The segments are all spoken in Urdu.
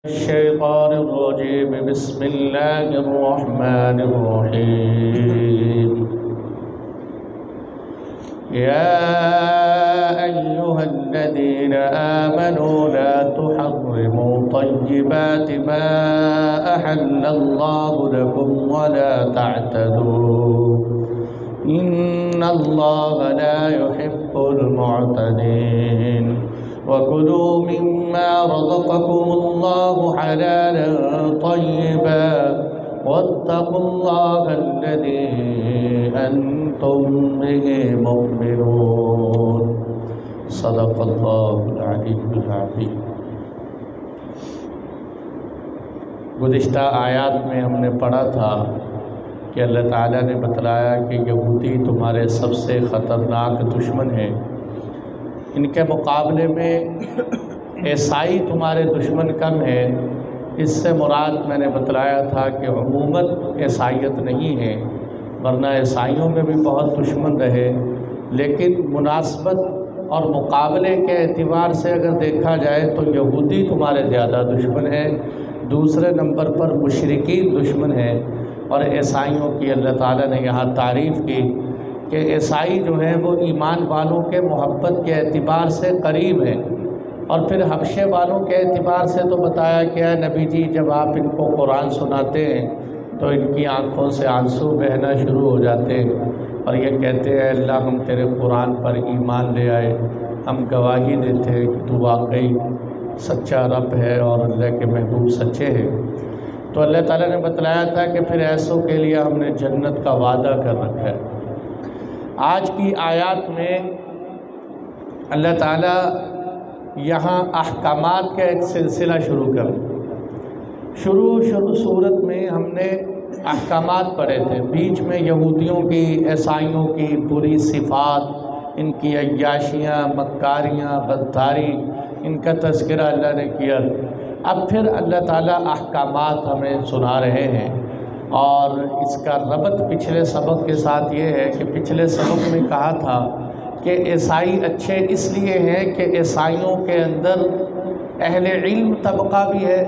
الشيطان الرجيم بسم الله الرحمن الرحيم يا أيها الذين آمنوا لا تحرموا طيبات ما أحل الله لكم ولا تعتدوا إن الله لا يحب المعتدين وكلوا مما رزقكم الله حلالا طيبا واتقوا الله الذي أنتم به مؤمنون صدق الله العلي العظيم۔ گزشتہ آیات میں ہم نے پڑھا تھا کہ اللہ تعالیٰ نے بتلایا کہ یہودی تمہارے سب سے خطرناک دشمن ہیں، ان کے مقابلے میں عیسائی تمہارے دشمن کم ہے۔ اس سے مراد میں نے بتلایا تھا کہ عموماً عیسائیت نہیں ہے، ورنہ عیسائیوں میں بھی بہت دشمن رہے، لیکن مناسبت اور مقابلے کے اعتبار سے اگر دیکھا جائے تو یہودی تمہارے زیادہ دشمن ہیں، دوسرے نمبر پر مشرکین دشمن ہیں، اور عیسائیوں کی اللہ تعالیٰ نے یہاں تعریف کی کہ عیسائی جو ہیں وہ ایمان والوں کے محبت کے اعتبار سے قریب ہیں، اور پھر حبشے والوں کے اعتبار سے تو بتایا کہ اے نبی جی جب آپ ان کو قرآن سناتے ہیں تو ان کی آنکھوں سے آنسو بہنا شروع ہو جاتے ہیں اور یہ کہتے ہیں اللہ ہم تیرے قرآن پر ایمان لے آئے، ہم گواہی دیتے ہیں کہ تو واقعی سچا رب ہے اور اللہ کے محبوب سچے ہیں۔ تو اللہ تعالیٰ نے بتلایا تھا کہ پھر ایسوں کے لیے ہم نے جنت کا وعدہ کر رکھا ہے۔ آج کی آیات میں اللہ تعالیٰ یہاں احکامات کا ایک سلسلہ شروع کر شروع صورت میں ہم نے احکامات پڑھے تھے، بیچ میں یہودیوں کی عیسائیوں کی بری صفات، ان کی عیاشیاں، مکاریاں، غداری، ان کا تذکرہ اللہ نے کیا۔ اب پھر اللہ تعالیٰ احکامات ہمیں سنا رہے ہیں، اور اس کا ربط پچھلے سبق کے ساتھ یہ ہے کہ پچھلے سبق میں کہا تھا کہ عیسائی اچھے اس لیے ہیں کہ عیسائیوں کے اندر اہل علم طبقہ بھی ہے،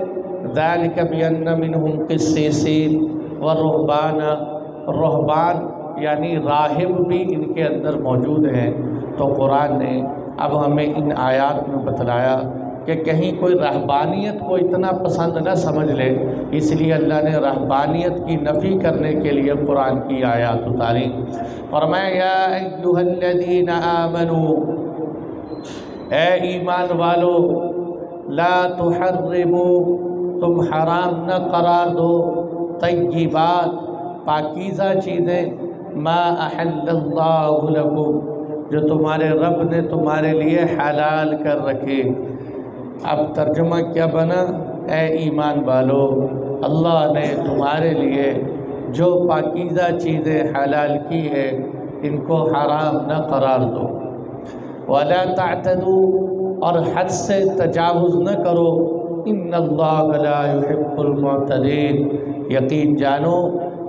ذَلِكَ بِأَنَّ مِنْهُمْ قِسِّيسِينَ رہبان یعنی راہب بھی ان کے اندر موجود ہیں۔ تو قرآن نے اب ہمیں ان آیات میں بتلایا کہ کہیں کوئی رہبانیت کو اتنا پسند نہ سمجھ لے، اس لیے اللہ نے رہبانیت کی نفی کرنے کے لیے قرآن کی آیات اتاری۔ فرمایا یا ایھا الذین آمنوا، اے ایمان والو، لا تحرموا، تم حرام نہ قرار دو، طیبات، پاکیزہ چیزیں، ما احل اللہ لکم، جو تمہارے رب نے تمہارے لیے حلال کر رکھے۔ اب ترجمہ کیا بنا؟ اے ایمان والو، اللہ نے تمہارے لیے جو پاکیزہ چیزیں حلال کی ہے ان کو حرام نہ قرار دو، ولا تعتدوا، اور حد سے تجاوز نہ کرو، ان اللہ لا يحب المعتدین، یقین جانو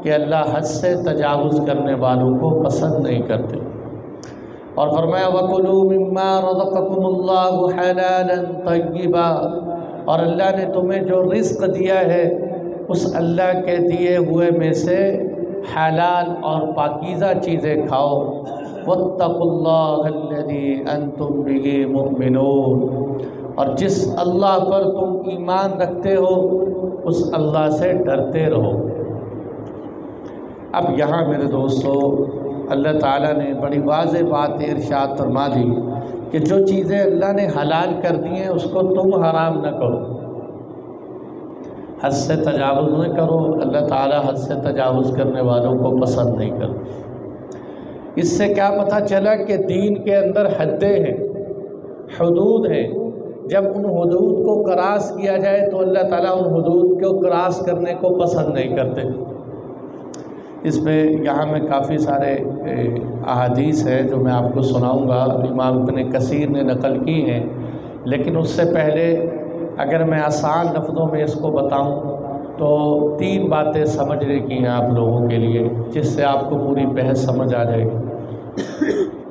کہ اللہ حد سے تجاوز کرنے والوں کو پسند نہیں کرتے۔ اور فرمایا وَكُلُوا مِمَّا رَزَقَكُمُ اللَّهُ حَلَالًا طَيِّبًا، اور اللہ نے تمہیں جو رزق دیا ہے اس اللہ کے دیے ہوئے میں سے حلال اور پاکیزہ چیزیں کھاؤ، وَاتَّقُوا اللَّهَ الَّذِي أَنْتُمْ بِهِ مُؤْمِنُونَ، اور جس اللہ پر تم ایمان رکھتے ہو اس اللہ سے ڈرتے رہو۔ اب یہاں میرے دوستو اللہ تعالیٰ نے بڑی واضح بات ارشاد فرما دی کہ جو چیزیں اللہ نے حلال کر دی ہیں اس کو تم حرام نہ کرو، حد سے تجاوز نہ کرو، اللہ تعالیٰ حد سے تجاوز کرنے والوں کو پسند نہیں کرتا۔ اس سے کیا پتہ چلا کہ دین کے اندر حدیں ہیں، حدود ہیں، جب ان حدود کو کراس کیا جائے تو اللہ تعالیٰ ان حدود کو کراس کرنے کو پسند نہیں کرتے۔ اس میں یہاں میں کافی سارے احادیث ہیں جو میں آپ کو سناؤں گا، امام ابن کثیر نے نقل کی ہیں، لیکن اس سے پہلے اگر میں آسان لفظوں میں اس کو بتاؤں تو 3 باتیں سمجھنے کی ہیں آپ لوگوں کے لیے، جس سے آپ کو پوری بحث سمجھ آ جائے گی۔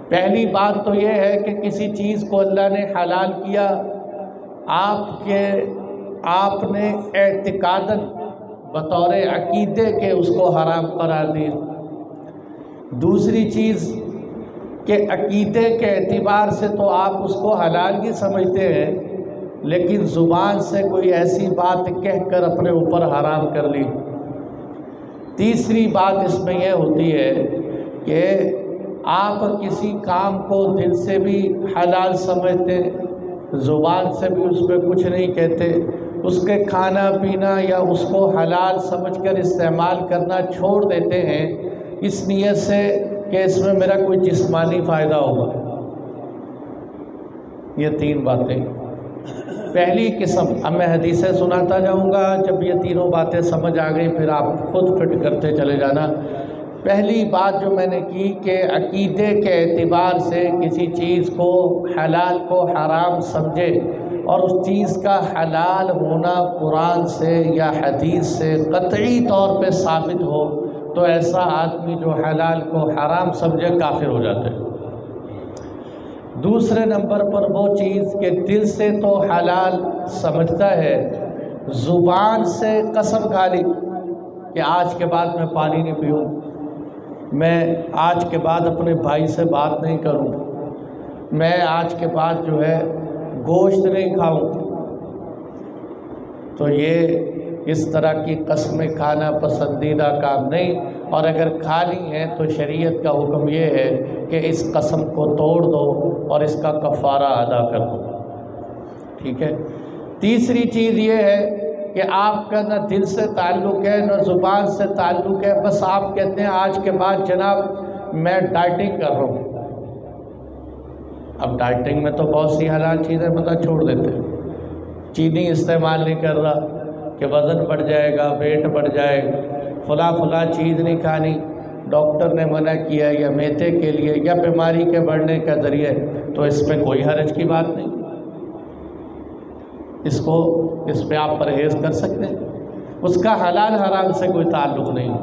پہلی بات تو یہ ہے کہ کسی چیز کو اللہ نے حلال کیا، آپ کے آپ نے اعتقاداً بطور عقیدے کے اس کو حرام قرار دیا۔ دوسری چیز کہ عقیدے کے اعتبار سے تو آپ اس کو حلال ہی سمجھتے ہیں، لیکن زبان سے کوئی ایسی بات کہہ کر اپنے اوپر حرام کر لی۔ تیسری بات اس میں یہ ہوتی ہے کہ آپ کسی کام کو دل سے بھی حلال سمجھتے، زبان سے بھی اس پہ کچھ نہیں کہتے، اس کے کھانا پینا یا اس کو حلال سمجھ کر استعمال کرنا چھوڑ دیتے ہیں اس نیت سے کہ اس میں میرا کوئی جسمانی فائدہ ہوگا۔ یہ تین باتیں۔ پہلی قسم، اب میں حدیثیں سناتا جاؤں گا، جب یہ تینوں باتیں سمجھ آ گئی پھر آپ خود فٹ کرتے چلے جانا۔ پہلی بات جو میں نے کی کہ عقیدے کے اعتبار سے کسی چیز کو حلال کو حرام سمجھے اور اس چیز کا حلال ہونا قرآن سے یا حدیث سے قطعی طور پہ ثابت ہو تو ایسا آدمی جو حلال کو حرام سمجھے کافر ہو جاتا ہے۔ دوسرے نمبر پر وہ چیز کہ دل سے تو حلال سمجھتا ہے، زبان سے قسم کھا لی کہ آج کے بعد میں پانی نہیں پیوں، میں آج کے بعد اپنے بھائی سے بات نہیں کروں، میں آج کے بعد جو ہے گوشت نہیں کھاؤں، تو یہ اس طرح کی قسمیں کھانا پسندیدہ کام نہیں، اور اگر کھا لی ہیں تو شریعت کا حکم یہ ہے کہ اس قسم کو توڑ دو اور اس کا کفارہ ادا کر دو۔ ٹھیک ہے۔ تیسری چیز یہ ہے کہ آپ کا نہ دل سے تعلق ہے نہ زبان سے تعلق ہے، بس آپ کہتے ہیں آج کے بعد جناب میں ڈائٹنگ کر رہا ہوں۔ اب ڈائٹنگ میں تو بہت سی حلال چیزیں پتہ چھوڑ دیتے ہیں، چینی استعمال نہیں کر رہا کہ وزن بڑھ جائے گا، ویٹ بڑھ جائے گا، فلاں چیز نہیں کھانی، ڈاکٹر نے منع کیا یا میدے کے لیے یا بیماری کے بڑھنے کا ذریعہ، تو اس میں کوئی حرج کی بات نہیں، اس پہ آپ پرہیز کر سکتے ہیں، اس کا حلال حرام سے کوئی تعلق نہیں۔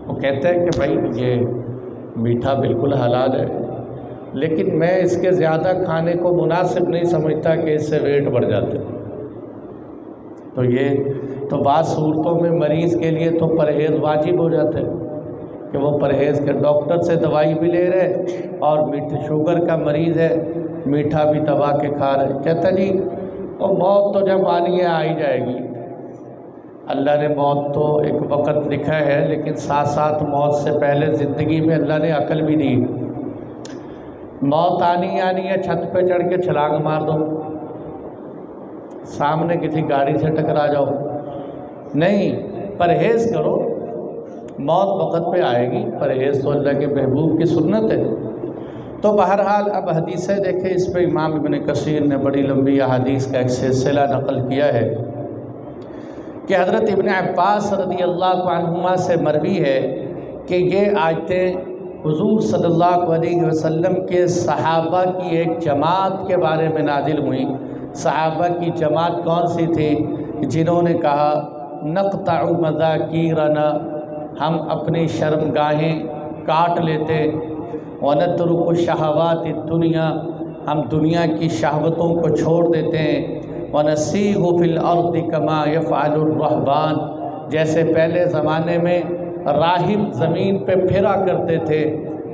وہ کہتے ہیں کہ بھائی یہ میٹھا بالکل حلال ہے، لیکن میں اس کے زیادہ کھانے کو مناسب نہیں سمجھتا کہ اس سے ویٹ بڑھ جاتے، تو یہ تو بعض صورتوں میں مریض کے لیے تو پرہیز واجب ہو جاتا ہے کہ وہ پرہیز کے ڈاکٹر سے دوائی بھی لے رہے اور شوگر کا مریض ہے، میٹھا بھی دبا کے کھا رہے، کہتا جی اور موت تو جب آنی ہے آ ہی جائے گی، اللہ نے موت تو ایک وقت لکھا ہے، لیکن ساتھ ساتھ موت سے پہلے زندگی میں اللہ نے عقل بھی دی، موت آنی ہے، چھت پہ چڑھ کے چھلانگ مار دو، سامنے کسی گاڑی سے ٹکرا جاؤ، نہیں، پرہیز کرو، موت وقت پہ آئے گی، پرہیز تو اللہ کے محبوب کی سنت ہے۔ تو بہرحال اب حدیثیں دیکھیں، اس پہ امام ابن کثیر نے بڑی لمبی حدیث کا ایک سلسلہ نقل کیا ہے کہ حضرت ابن عباس رضی اللہ عنہما سے مروی ہے کہ یہ آیتیں حضور صلی اللہ علیہ وسلم کے صحابہ کی ایک جماعت کے بارے میں نازل ہوئیں۔ صحابہ کی جماعت کون سی تھی؟ جنہوں نے کہا نقطع مذاکیرنا، ہم اپنی شرمگاہیں کاٹ لیتے، ونترک شہوات الدنیا، ہم دنیا کی شہوتوں کو چھوڑ دیتے ہیں، ونسیح فی الارض کما یفعل الرہبان، جیسے پہلے زمانے میں راہب زمین پہ پھرا کرتے تھے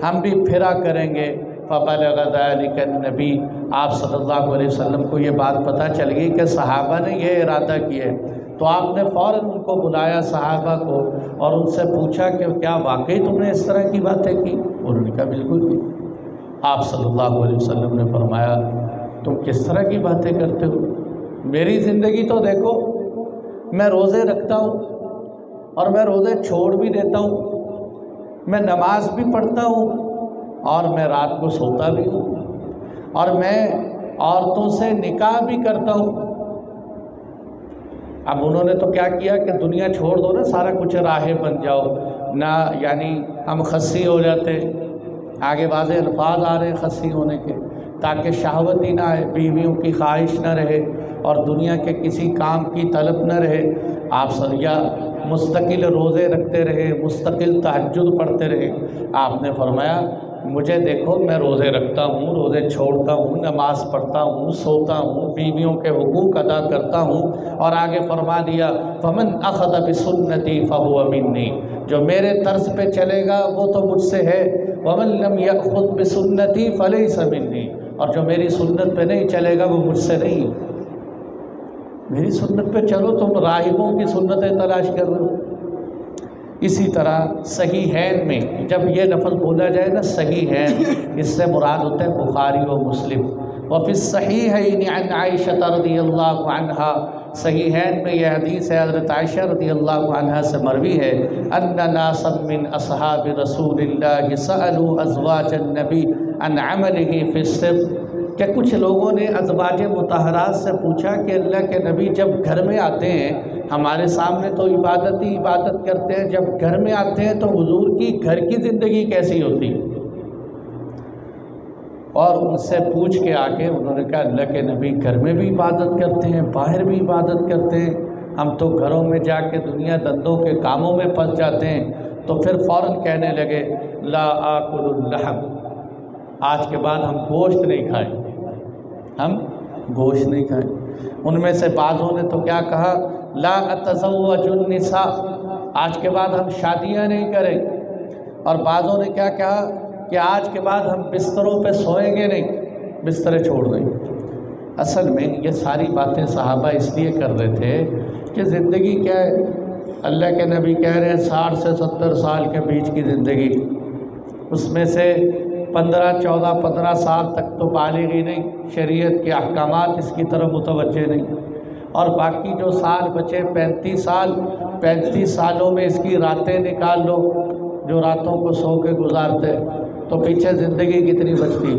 ہم بھی پھرا کریں گے۔ فبلغ ذلک النبی، آپ صلی اللہ علیہ وسلم کو یہ بات پتہ چل گئی کہ صحابہ نے یہ ارادہ کیا ہے، تو آپ نے فوراً ان کو بلایا صحابہ کو اور ان سے پوچھا کہ کیا واقعی تم نے اس طرح کی باتیں کی؟ انہوں نے کہا بالکل کی۔ آپ صلی اللہ علیہ وسلم نے فرمایا تم کس طرح کی باتیں کرتے ہو؟ میری زندگی تو دیکھو، میں روزے رکھتا ہوں اور میں روزے چھوڑ بھی دیتا ہوں، میں نماز بھی پڑھتا ہوں اور میں رات کو سوتا بھی ہوں، اور میں عورتوں سے نکاح بھی کرتا ہوں۔ اب انہوں نے تو کیا کیا کہ دنیا چھوڑ دو نا، سارا کچھ راہب بن جاؤ نہ، یعنی ہم خصی ہو جاتے، آگے واضح الفاظ آ رہے ہیں خصی ہونے کے، تاکہ شہوت ہی نہ آئے، بیویوں کی خواہش نہ رہے اور دنیا کے کسی کام کی طلب نہ رہے، آپ یا مستقل روزے رکھتے رہے، مستقل تہجد پڑھتے رہے۔ آپ نے فرمایا مجھے دیکھو میں روزے رکھتا ہوں، روزے چھوڑتا ہوں، نماز پڑھتا ہوں، سوتا ہوں، بیویوں کے حقوق ادا کرتا ہوں، اور آگے فرما دیا فمن اخذ بسنتی فہو منی، جو میرے طرز پہ چلے گا وہ تو مجھ سے ہے، ومن لم یأخذ بسنتی فلیس منی، اور جو میری سنت پہ نہیں چلے گا وہ مجھ سے نہیں۔ میری سنت پہ چلو، تم راہبوں کی سنتیں تلاش کر رہے ہو۔ اسی طرح صحیحین میں جب یہ لفظ بولا جائے نا صحیحین، اس سے مراد ہوتا ہے بخاری و مسلم۔ وفی الصحیحین عن عائشہ رضی اللہ عنہا، صحیحین میں یہ حدیث ہے حضرت عائشہ رضی اللہ عنہا سے مروی ہے، ان ناسا من اصحاب رسول اللہ سألوا ازواج النبی عن عملہ فی السبت، کہ کچھ لوگوں نے ازواج مطہرات سے پوچھا کہ اللہ کے نبی جب گھر میں آتے ہیں، ہمارے سامنے تو عبادت ہی عبادت کرتے ہیں، جب گھر میں آتے ہیں تو حضور کی گھر کی زندگی کیسی ہوتی؟ اور ان سے پوچھ کے آ کے انہوں نے کہا اللہ کے نبی گھر میں بھی عبادت کرتے ہیں، باہر بھی عبادت کرتے ہیں، ہم تو گھروں میں جا کے دنیا دندوں کے کاموں میں پھنس جاتے ہیں۔ تو پھر فوراً کہنے لگے لا آکل اللحم، آج کے بعد ہم گوشت نہیں کھائیں، ہم گوشت نہیں کھائیں۔ ان میں سے بعضوں نے تو کیا کہا لا اتزوج النساء، آج کے بعد ہم شادیاں نہیں کریں، اور بعضوں نے کیا کہا کہ آج کے بعد ہم بستروں پہ سوئیں گے نہیں، بستریں چھوڑ دیں۔ اصل میں یہ ساری باتیں صحابہ اس لیے کر رہے تھے کہ زندگی کیا ہے، اللہ کے نبی کہہ رہے ہیں 60 سے 70 سال کے بیچ کی زندگی، اس میں سے 15 سال تک تو بالغ ہی نہیں، شریعت کے احکامات اس کی طرف متوجہ نہیں، اور باقی جو سال بچے 35 سالوں میں اس کی راتیں نکال لو، جو راتوں کو سو کے گزارتے، تو پیچھے زندگی کتنی بچتی۔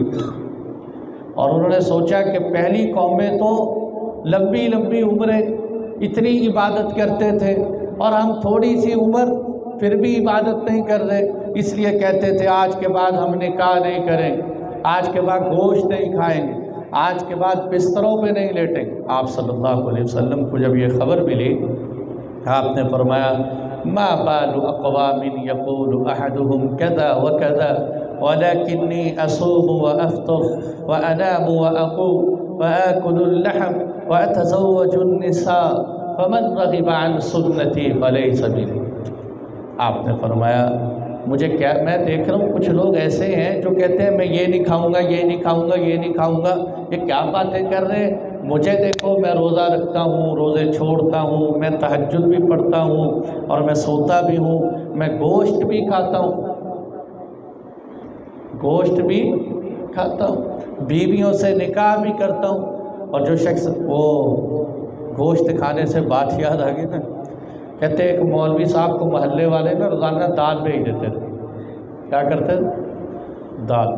اور انہوں نے سوچا کہ پہلی قومیں تو لمبی لمبی عمریں اتنی عبادت کرتے تھے، اور ہم تھوڑی سی عمر پھر بھی عبادت نہیں کر رہے، اس لیے کہتے تھے آج کے بعد ہم نکاح نہیں کریں، آج کے بعد گوشت نہیں کھائیں گے، آج کے بعد بستروں پہ نہیں لیٹیں گے۔ آپ صلی اللہ علیہ وسلم کو جب یہ خبر ملی، آپ نے فرمایا ما بال اقوام یقول احدهم كذا وكذا ولكني اصوم وافطر وانام واقوم واكل اللحم واتزوج النساء فمن رغب عن سنتي فليس مني۔ آپ نے فرمایا مجھے کیا، میں دیکھ رہا ہوں کچھ لوگ ایسے ہیں جو کہتے ہیں میں یہ نہیں کھاؤں گا، یہ نہیں کھاؤں گا، یہ نہیں کھاؤں گا، یہ کیا باتیں کر رہے ہیں؟ مجھے دیکھو میں روزہ رکھتا ہوں، روزے چھوڑتا ہوں، میں تہجد بھی پڑھتا ہوں، اور میں سوتا بھی ہوں، میں گوشت بھی کھاتا ہوں، گوشت بھی کھاتا ہوں، بیویوں سے نکاح بھی کرتا ہوں۔ اور جو شخص وہ گوشت کھانے سے بات یاد آ گئی نا، کہتے ایک مولوی صاحب کو محلے والے نا روزانہ دال بھیج دیتے تھے، کیا کرتے تھے؟ دال،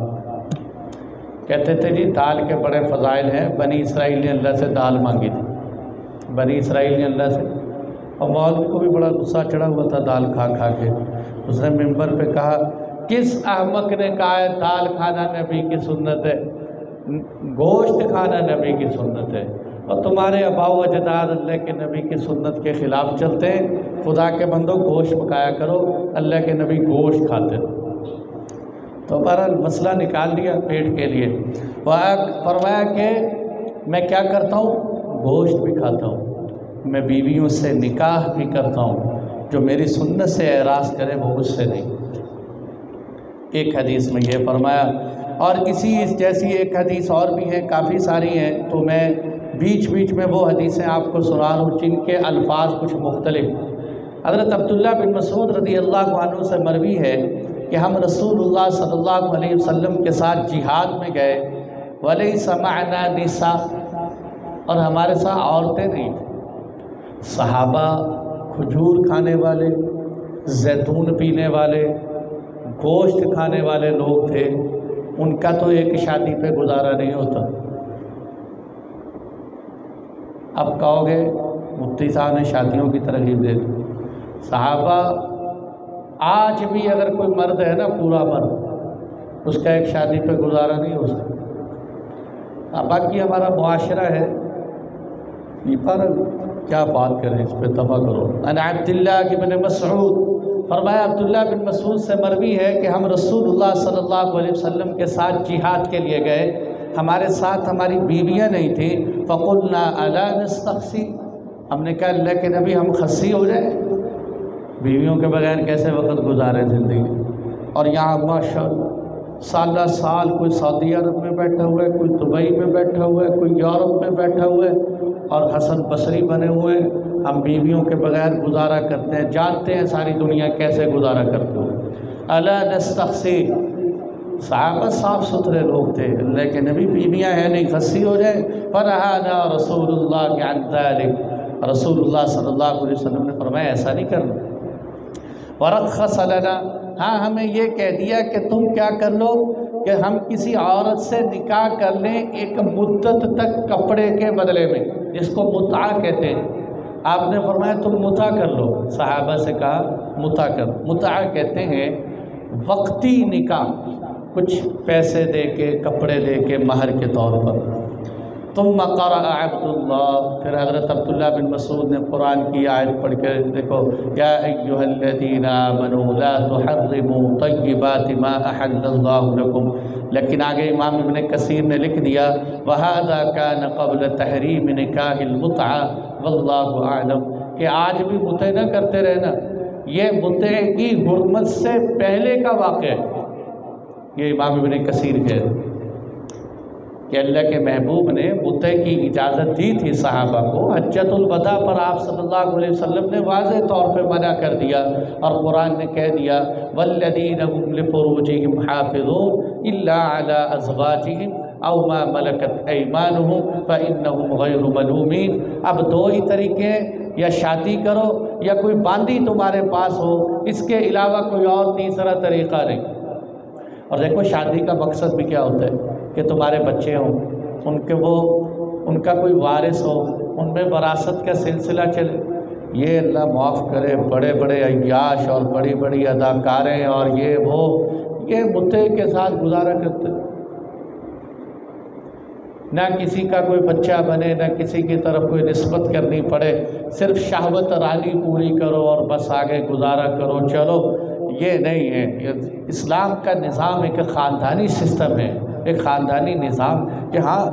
کہتے تھے جی دال کے بڑے فضائل ہیں، بنی اسرائیل نے اللہ سے دال مانگی تھی، بنی اسرائیل نے اللہ سے، اور مولوی کو بھی بڑا غصہ چڑھا ہوا تھا دال کھا کھا کے، اس نے ممبر پہ کہا کس احمق نے کہا ہے دال کھانا نبی کی سنت ہے، گوشت کھانا نبی کی سنت ہے، اور تمہارے آباء و اجداد اللہ کے نبی کی سنت کے خلاف چلتے ہیں، خدا کے بندوں گوشت پکایا کرو، اللہ کے نبی گوشت کھاتے ہیں۔ تو بہرحال مسئلہ نکال لیا پیٹ کے لیے، وہ فرمایا کہ میں کیا کرتا ہوں، گوشت بھی کھاتا ہوں، میں بیویوں سے نکاح بھی کرتا ہوں، جو میری سنت سے اعراض کرے وہ مجھ سے نہیں۔ ایک حدیث میں یہ فرمایا، اور اسی جیسی ایک حدیث اور بھی ہیں، کافی ساری ہیں، تو میں بیچ بیچ میں وہ حدیثیں آپ کو سنا رہا ہوں جن کے الفاظ کچھ مختلف۔ حضرت عبداللہ بن مسعود رضی اللہ عنہ سے مروی ہے کہ ہم رسول اللہ صلی اللہ علیہ وسلم کے ساتھ جہاد میں گئے، وَلَيْسَ مَعَنَا نِسَاء، اور ہمارے ساتھ عورتیں نہیں تھیں۔ صحابہ کھجور کھانے والے، زیتون پینے والے، گوشت کھانے والے لوگ تھے، ان کا تو ایک شادی پہ گزارا نہیں ہوتا۔ اب کہو گے مفتی صاحب نے شادیوں کی ترغیب دے دی، صحابہ آج بھی اگر کوئی مرد ہے نا پورا مرد، اس کا ایک شادی پہ گزارا نہیں ہو سکتا۔ باقی ہمارا معاشرہ ہے یہ پر کیا بات کریں، اس پہ دفع کرو۔ ان عبداللہ بن مسعود، فرمایا عبداللہ بن مسعود سے مروی ہے کہ ہم رسول اللہ صلی اللہ علیہ وسلم کے ساتھ جہاد کے لیے گئے، ہمارے ساتھ ہماری بیویاں نہیں تھیں، فقلنا الا نستخسی، ہم نے کہا اللہ کے نبی ہم خصی ہو جائیں، بیویوں کے بغیر کیسے وقت گزارے زندگی۔ اور یہاں ماشاءاللہ سالہ سال کوئی سعودی عرب میں بیٹھا ہوا ہے، کوئی دبئی میں بیٹھا ہوا ہے، کوئی یورپ میں بیٹھا ہوا ہے، اور حسن بصری بنے ہوئے ہیں، ہم بیویوں کے بغیر گزارا کرتے ہیں، جانتے ہیں ساری دنیا کیسے گزارا کرتے ہو۔ الا نستخسی، صحابہ صاف ستھرے لوگ تھے، اللہ کے نبی بیویاں ہیں نہیں خصی ہو جائے۔ فنہانا رسول اللہ عن ذلک، رسول اللہ صلی اللہ علیہ وسلم نے فرمایا ایسا نہیں کرنا۔ ورخص لنا، ہاں ہمیں یہ کہہ دیا کہ تم کیا کر لو کہ ہم کسی عورت سے نکاح کر لیں ایک مدت تک کپڑے کے بدلے میں، جس کو متع کہتے ہیں۔ آپ نے فرمایا تم متع کر لو، صحابہ سے کہا متع کر۔ متع کہتے ہیں وقتی نکاح، کچھ پیسے دے کے، کپڑے دے کے، مہر کے طور پر۔ ثم قرأ عبداللہ، پھر حضرت عبداللہ بن مسعود نے قرآن کی آیت پڑھ کے دیکھو، یا ایھا الذین آمنوا لا تحرموا طیبات ما احل اللہ لکم، لیکن آگے امام ابن کثیر نے لکھ دیا وہذا کان قبل تحریم نکاح المتعہ واللہ اعلم، کہ آج بھی متع نہ کرتے رہنا، یہ متع کی حرمت سے پہلے کا واقعہ ہے۔ یہ امام ابن کثیر ہے کہ اللہ کے محبوب نے متع کی اجازت دی تھی صحابہ کو، حجۃ الوداع پر آپ صلی اللہ علیہ وسلم نے واضح طور پہ منع کر دیا، اور قرآن نے کہہ دیا والذین هم لفروجہم حافظون الا علی ازواجہم او ما ملکت ایمانہم فانہم غیر ملومین۔ اب دو ہی طریقے ہیں، یا شادی کرو یا کوئی باندی تمہارے پاس ہو، اس کے علاوہ کوئی اور تیسرا طریقہ نہیں۔ اور دیکھو شادی کا مقصد بھی کیا ہوتا ہے کہ تمہارے بچے ہوں، ان کا کوئی وارث ہو، ان میں وراثت کا سلسلہ چلے۔ یہ اللہ معاف کرے بڑے بڑے عیاش اور بڑی بڑی اداکاریں اور یہ متع کے ساتھ گزارا کرتے، نہ کسی کا کوئی بچہ بنے، نہ کسی کی طرف کوئی نسبت کرنی پڑے، صرف شہوت رانی پوری کرو اور بس آگے گزارا کرو چلو۔ یہ نہیں ہے، یہ اسلام کا نظام ایک خاندانی سسٹم ہے، ایک خاندانی نظام کہ ہاں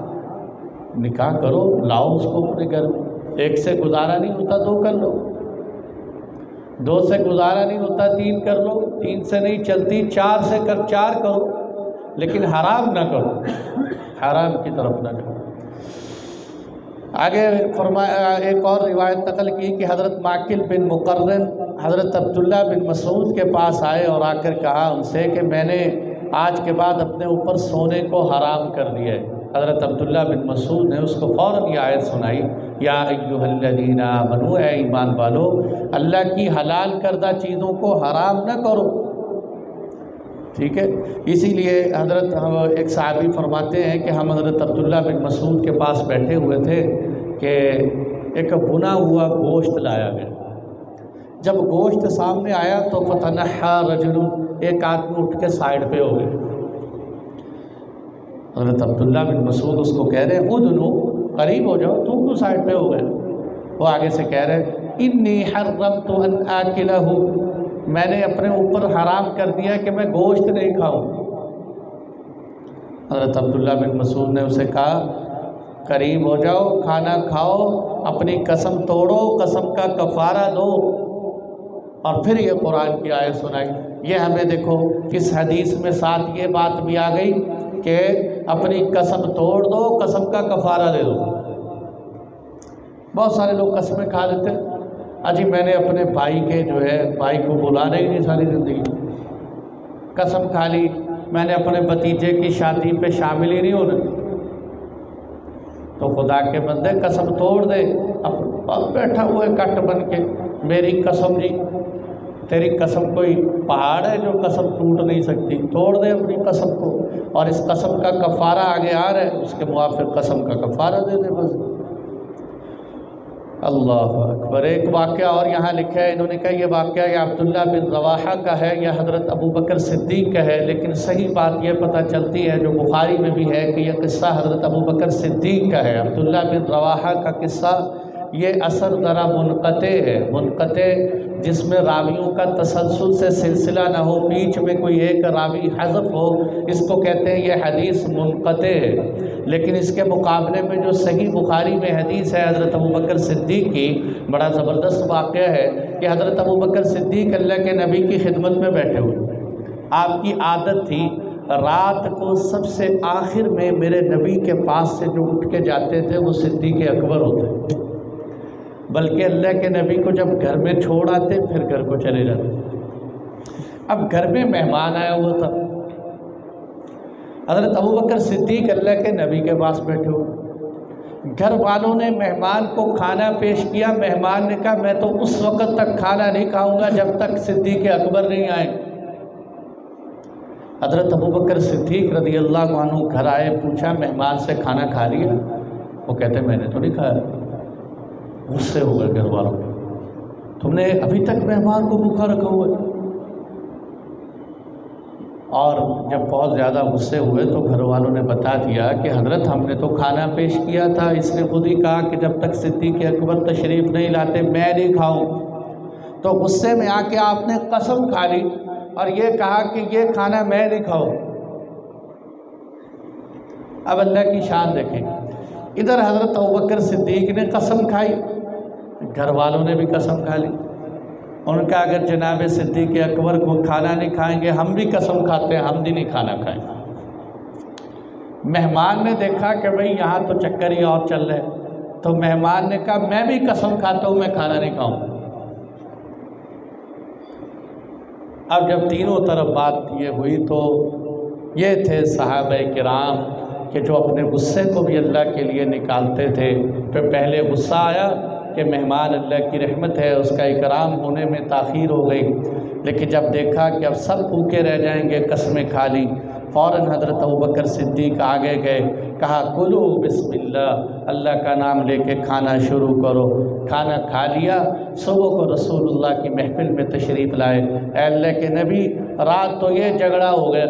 نکاح کرو، لاؤ اس کو اپنے گھر میں، ایک سے گزارا نہیں ہوتا دو کر لو، دو سے گزارا نہیں ہوتا تین کر لو، تین سے نہیں چلتی چار سے چار کرو، لیکن حرام نہ کرو، حرام کی طرف نہ کرو۔ آگے فرمایا، ایک اور روایت نقل کی کہ حضرت معقل بن مقرن حضرت عبداللہ بن مسعود کے پاس آئے اور آ کر کہا ان سے کہ میں نے آج کے بعد اپنے اوپر سونے کو حرام کر دیا ہے۔ حضرت عبداللہ بن مسعود نے اس کو فوراً یہ آیت سنائی، یا ایھا الذین آمنوا، اے ایمان والو، اللہ کی حلال کردہ چیزوں کو حرام نہ کرو۔ ٹھیک ہے، اسی لیے حضرت ایک صحابی فرماتے ہیں کہ ہم حضرت عبداللہ بن مسعود کے پاس بیٹھے ہوئے تھے کہ ایک بنا ہوا گوشت لایا گیا۔ جب گوشت سامنے آیا تو فتنحى رجل، ایک آدمی اٹھ کے سائیڈ پہ ہو گئے۔ حضرت عبداللہ بن مسعود اس کو کہہ رہے ہیں ادنو، قریب ہو جاؤ، تم کیوں سائیڈ پہ ہو گئے؟ وہ آگے سے کہہ رہے انی حرمت ان آکلہ، میں نے اپنے اوپر حرام کر دیا کہ میں گوشت نہیں کھاؤں۔ حضرت عبداللہ بن مسعود نے اسے کہا قریب ہو جاؤ، کھانا کھاؤ، اپنی قسم توڑو، قسم کا کفارہ دو، اور پھر یہ قرآن کی آیت سنائی۔ یہ ہمیں دیکھو اس حدیث میں ساتھ یہ بات بھی آ گئی کہ اپنی قسم توڑ دو، قسم کا کفارہ دے دو۔ بہت سارے لوگ قسمیں کھا لیتے ہیں، اجی میں نے اپنے بھائی کے بھائی کو بلانا ہی نہیں ساری زندگی، قسم کھا لی میں نے اپنے بھتیجے کی شادی پہ شامل ہی نہیں ہونا۔ تو خدا کے بندے قسم توڑ دے، اب بیٹھا ہوا ہے کٹ بن کے، میری قسم جی، تیری قسم کوئی پہاڑ ہے جو قسم ٹوٹ نہیں سکتی؟ توڑ دے اپنی قسم کو، اور اس قسم کا کفارہ آگے آ رہا ہے، اس کے موافق قسم کا کفارہ دے دے بس۔ اللہ اکبر۔ ایک واقعہ اور یہاں لکھا ہے، انہوں نے کہا یہ واقعہ یہ عبداللہ بن رواحہ کا ہے یا حضرت ابو بکر صدیق کا ہے، لیکن صحیح بات یہ پتہ چلتی ہے جو بخاری میں بھی ہے کہ یہ قصہ حضرت ابو بکر صدیق کا ہے۔ عبداللہ بن رواحہ کا قصہ یہ اثر ذرا منقطع ہے، منقطع جس میں راویوں کا تسلسل سے سلسلہ نہ ہو، بیچ میں کوئی ایک راوی حذف ہو، اس کو کہتے ہیں یہ حدیث منقطع ہے۔ لیکن اس کے مقابلے میں جو صحیح بخاری میں حدیث ہے حضرت ابوبکر صدیق کی، بڑا زبردست واقعہ ہے کہ حضرت ابوبکر صدیق اللہ کے نبی کی خدمت میں بیٹھے ہوئے، آپ کی عادت تھی رات کو سب سے آخر میں میرے نبی کے پاس سے جو اٹھ کے جاتے تھے وہ صدیق اکبر ہوتے، بلکہ اللہ کے نبی کو جب گھر میں چھوڑ آتے پھر گھر کو چلے جاتے۔ اب گھر میں مہمان آیا ہوا تھا، حضرت ابوبکر صدیق اللہ کے نبی کے پاس بیٹھے ہوئے، گھر والوں نے مہمان کو کھانا پیش کیا، مہمان نے کہا میں تو اس وقت تک کھانا نہیں کھاؤں گا جب تک صدیق اکبر نہیں آئے۔ حضرت ابوبکر صدیق رضی اللہ عنہ گھر آئے، پوچھا مہمان سے کھانا کھا لیا؟ وہ کہتے میں نے تو نہیں کھایا۔ غصے ہو گئے گھر والوں پہ، تم نے ابھی تک مہمان کو بھوکا رکھا ہوا ہے۔ اور جب بہت زیادہ غصے ہوئے تو گھر والوں نے بتا دیا کہ حضرت ہم نے تو کھانا پیش کیا تھا، اس نے خود ہی کہا کہ جب تک صدیق اکبر تشریف نہیں لاتے میں نہیں کھاؤں، تو غصے میں آ کے آپ نے قسم کھا لی اور یہ کہا کہ یہ کھانا میں نہیں کھاؤں۔ اب اللہ کی شان دیکھیں، ادھر حضرت ابوبکر صدیق نے قسم کھائی، گھر والوں نے بھی قسم کھا لی، ان کا اگر جناب صدیق اکبر کو کھانا نہیں کھائیں گے ہم بھی قسم کھاتے ہیں ہم بھی نہیں کھانا کھائیں گے۔ مہمان نے دیکھا کہ بھئی یہاں تو چکر ہی اور چل رہے، تو مہمان نے کہا میں بھی قسم کھاتا ہوں میں کھانا نہیں کھاؤں۔ اب جب تینوں طرف بات یہ ہوئی تو یہ تھے صحابہ کرام کہ جو اپنے غصے کو بھی اللہ کے لیے نکالتے تھے۔ پھر پہلے غصہ آیا کہ مہمان اللہ کی رحمت ہے، اس کا اکرام ہونے میں تاخیر ہو گئی، لیکن جب دیکھا کہ اب سب بھوکے رہ جائیں گے قسمیں کھا لی، فوراً حضرت ابوبکر صدیق آگے گئے، کہا کلو بسم اللہ، اللہ کا نام لے کے کھانا شروع کرو۔ کھانا کھا لیا، صبح کو رسول اللہ کی محفل میں تشریف لائے۔ اے اللہ کے نبی، رات تو یہ جھگڑا ہو گیا،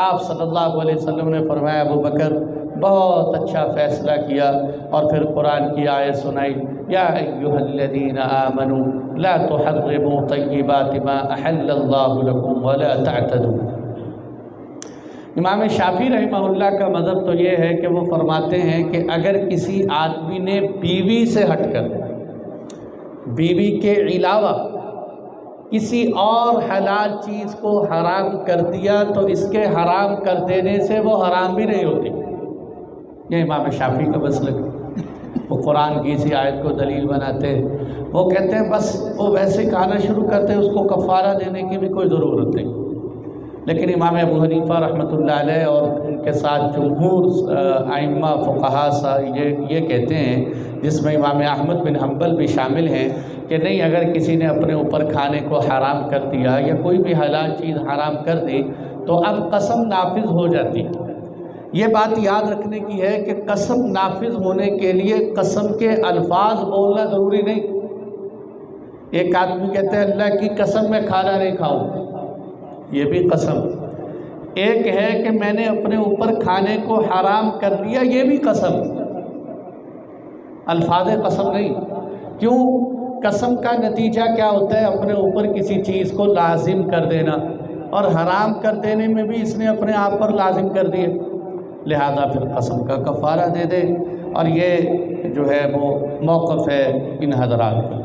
آپ صلی اللہ علیہ وسلم نے فرمایا ابوبکر بہت اچھا فیصلہ کیا، اور پھر قرآن کی آیت سنائی، یا ایھا الذین آمنوا لا تحرموا طیبات ما احل اللہ لکم ولا تعتدوا۔ امام شافعی رحمہ اللہ کا مذہب تو یہ ہے کہ وہ فرماتے ہیں کہ اگر کسی آدمی نے بیوی سے ہٹ کر، بیوی کے علاوہ کسی اور حلال چیز کو حرام کر دیا تو اس کے حرام کر دینے سے وہ حرام بھی نہیں ہوتی۔ یہ امام شافعی کا مسلک ہے، وہ قرآن کی اسی آیت کو دلیل بناتے ہیں۔ وہ کہتے ہیں بس وہ ویسے کھانا شروع کرتے ہیں، اس کو کفارہ دینے کی بھی کوئی ضرورت نہیں۔ لیکن امام ابو حنیفہ رحمۃ اللہ علیہ اور ان کے ساتھ جمہور ائمہ فقہاء یہ کہتے ہیں، جس میں امام احمد بن حنبل بھی شامل ہیں، کہ نہیں، اگر کسی نے اپنے اوپر کھانے کو حرام کر دیا یا کوئی بھی حلال چیز حرام کر دی تو اب قسم نافذ ہو جاتی۔ یہ بات یاد رکھنے کی ہے کہ قسم نافذ ہونے کے لیے قسم کے الفاظ بولنا ضروری نہیں۔ ایک آدمی کہتے ہیں اللہ کی قسم میں کھانا نہیں کھاؤں، یہ بھی قسم۔ ایک ہے کہ میں نے اپنے اوپر کھانے کو حرام کر لیا، یہ بھی قسم، الفاظ قسم نہیں۔ کیوں؟ قسم کا نتیجہ کیا ہوتا ہے؟ اپنے اوپر کسی چیز کو لازم کر دینا، اور حرام کر دینے میں بھی اس نے اپنے آپ پر لازم کر دیے، لہذا پھر قسم کا کفارہ دے دے۔ اور یہ جو ہے وہ موقف ہے ان حضرات کا۔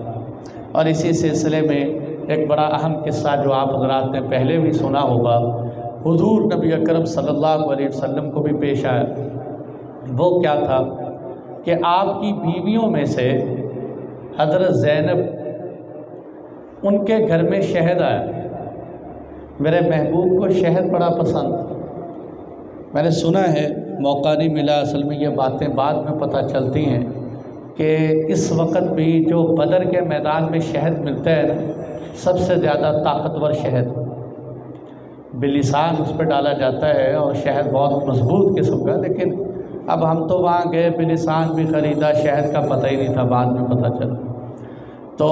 اور اسی سلسلے میں ایک بڑا اہم قصہ جو آپ حضرات نے پہلے بھی سنا ہوگا، حضور نبی اکرم صلی اللہ علیہ وسلم کو بھی پیش آیا۔ وہ کیا تھا کہ آپ کی بیویوں میں سے حضرت زینب، ان کے گھر میں شہد آیا۔ میرے محبوب کو شہد بڑا پسند، میں نے سنا ہے، موقع نہیں ملا، اصل میں یہ باتیں بعد میں پتہ چلتی ہیں کہ اس وقت بھی جو بدر کے میدان میں شہد ملتا ہے نا، سب سے زیادہ طاقتور شہد بلسان اس پہ ڈالا جاتا ہے، اور شہد بہت مضبوط قسم کا۔ لیکن اب ہم تو وہاں گئے، بلسان بھی خریدا، شہد کا پتہ ہی نہیں تھا، بعد میں پتہ چلا۔ تو